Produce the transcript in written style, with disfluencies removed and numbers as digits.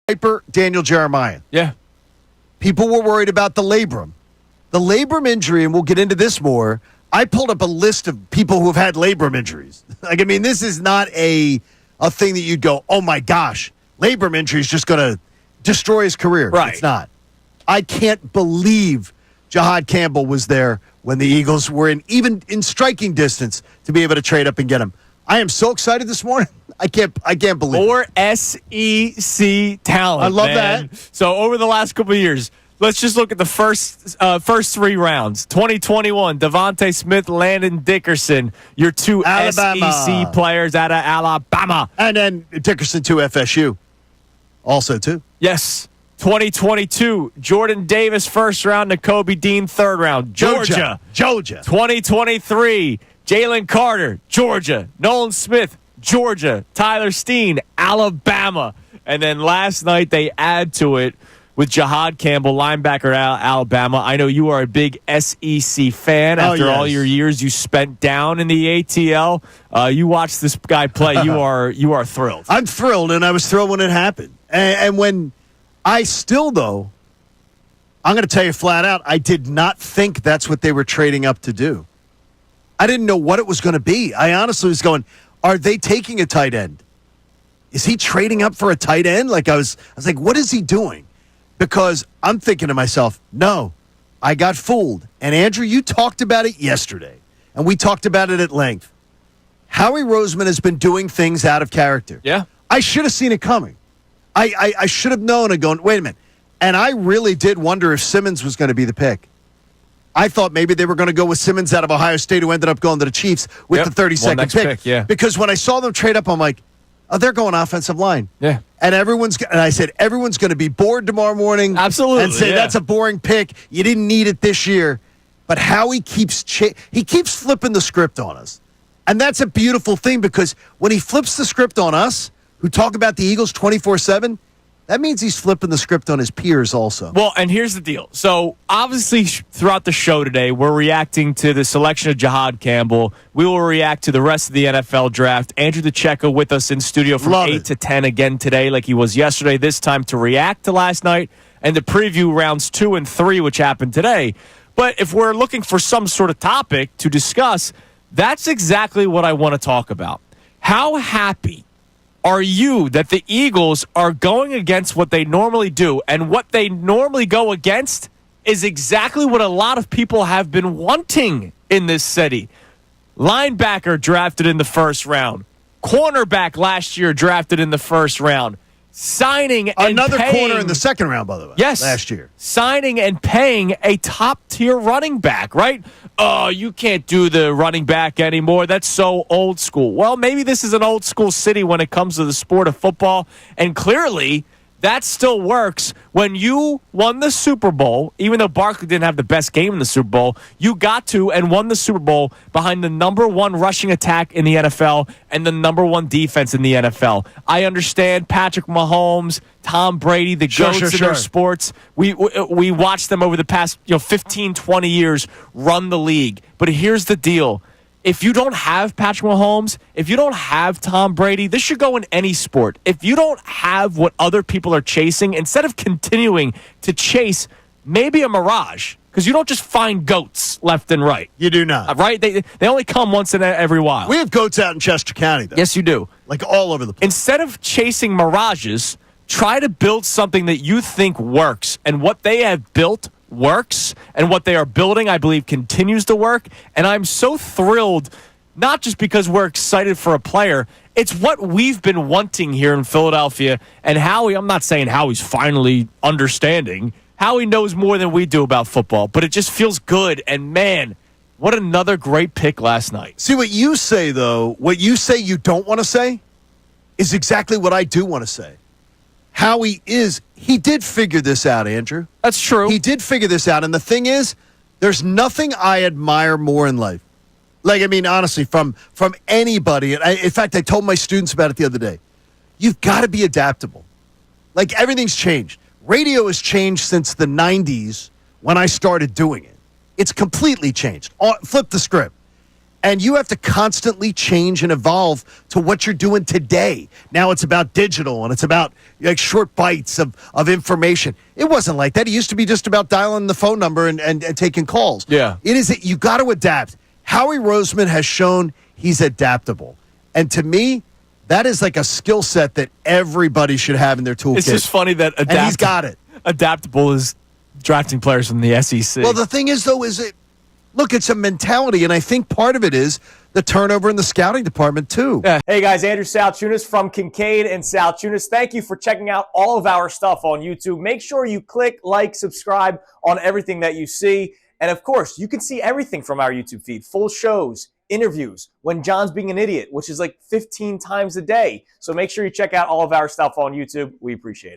Piper, Daniel Jeremiah. Yeah. People were worried about the labrum. The labrum injury, and we'll get into this more, I pulled up a list of people who have had labrum injuries. This is not a thing that you'd go, oh, my gosh, labrum injury is just going to destroy his career. Right. It's not. I can't believe Jihad Campbell was there when the Eagles were even in striking distance to be able to trade up and get him. I am so excited this morning. I can't believe it. More SEC talent. I love man. that. So over the last couple of years, let's just look at the first three rounds. 2021, Devontae Smith, Landon Dickerson, your two Alabama. SEC players out of Alabama. And then Dickerson to FSU also, too. Yes. 2022, Jordan Davis, first round, Nakobe Dean, third round, Georgia. 2023, Jalen Carter, Georgia. Nolan Smith, Georgia. Tyler Steen, Alabama. And then last night they add to it with Jihad Campbell, linebacker at Alabama. I know you are a big SEC fan after all your years you spent down in the ATL. You watch this guy play, you are thrilled. I'm thrilled, and I was thrilled when it happened. And when I still, though, I'm going to tell you flat out, I did not think that's what they were trading up to do. I didn't know what it was going to be. I honestly was going, are they taking a tight end? Is he trading up for a tight end? I was like, what is he doing? Because I'm thinking to myself, no, I got fooled. And Andrew, you talked about it yesterday, and we talked about it at length. Howie Roseman has been doing things out of character. Yeah. I should have seen it coming. I should have known and gone, wait a minute. And I really did wonder if Simmons was going to be the pick. I thought maybe they were going to go with Simmons out of Ohio State, who ended up going to the Chiefs with the 32nd pick. Yeah. Because when I saw them trade up, I'm like, oh, they're going offensive line. Yeah. And I said, everyone's going to be bored tomorrow morning. Absolutely. And say, that's a boring pick. You didn't need it this year. But Howie keeps flipping the script on us. And that's a beautiful thing, because when he flips the script on us, who talk about the Eagles 24/7, that means he's flipping the script on his peers also. Well, and here's the deal. So, obviously, throughout the show today, we're reacting to the selection of Jihad Campbell. We will react to the rest of the NFL draft. Andrew DeCecco with us in studio from 8 to 10 again today, like he was yesterday, this time to react to last night and to preview rounds 2 and 3, which happened today. But if we're looking for some sort of topic to discuss, that's exactly what I want to talk about. How happy are you that the Eagles are going against what they normally do? And what they normally go against is exactly what a lot of people have been wanting in this city. Linebacker drafted in the first round. Cornerback last year drafted in the first round. Signing and another paying, corner in the second round, by the way. Yes. Last year. Signing and paying a top-tier running back, right? Oh, you can't do the running back anymore. That's so old school. Well, maybe this is an old school city when it comes to the sport of football, and clearly that still works. When you won the Super Bowl, even though Barkley didn't have the best game in the Super Bowl, you got to and won the Super Bowl behind the number one rushing attack in the NFL and the number one defense in the NFL. I understand Patrick Mahomes, Tom Brady, the goats in their sports. We watched them over the past 15, 20 years run the league. But here's the deal. If you don't have Patrick Mahomes, if you don't have Tom Brady, this should go in any sport. If you don't have what other people are chasing, instead of continuing to chase maybe a mirage, because you don't just find goats left and right. You do not. Right? They only come once in every while. We have goats out in Chester County, though. Yes, you do. Like all over the place. Instead of chasing mirages, try to build something that you think works. And what they have built works, and what they are building, I believe, continues to work. And I'm so thrilled, not just because we're excited for a player, it's what we've been wanting here in Philadelphia. And Howie, I'm not saying Howie's finally understanding. Howie knows more than we do about football, but it just feels good. And man, what another great pick last night. See, what you say, though, what you say you don't want to say is exactly what I do want to say. Howie he did figure this out, Andrew. That's true. He did figure this out. And the thing is, there's nothing I admire more in life. Honestly, from anybody. In fact, I told my students about it the other day. You've got to be adaptable. Everything's changed. Radio has changed since the 90s when I started doing it. It's completely changed. Flip the script. And you have to constantly change and evolve to what you're doing today. Now it's about digital and it's about like short bites of information. It wasn't like that. It used to be just about dialing the phone number and taking calls. Yeah. It is that you got to adapt. Howie Roseman has shown he's adaptable. And to me, that is like a skill set that everybody should have in their toolkit. It's just funny that and he's got it. Adaptable is drafting players from the SEC. Well, the thing is, though, look, it's a mentality, and I think part of it is the turnover in the scouting department, too. Yeah. Hey, guys, Andrew Salciunas from Kincade and Salciunas. Thank you for checking out all of our stuff on YouTube. Make sure you click, like, subscribe on everything that you see. And, of course, you can see everything from our YouTube feed, full shows, interviews, when John's being an idiot, which is like 15 times a day. So make sure you check out all of our stuff on YouTube. We appreciate it.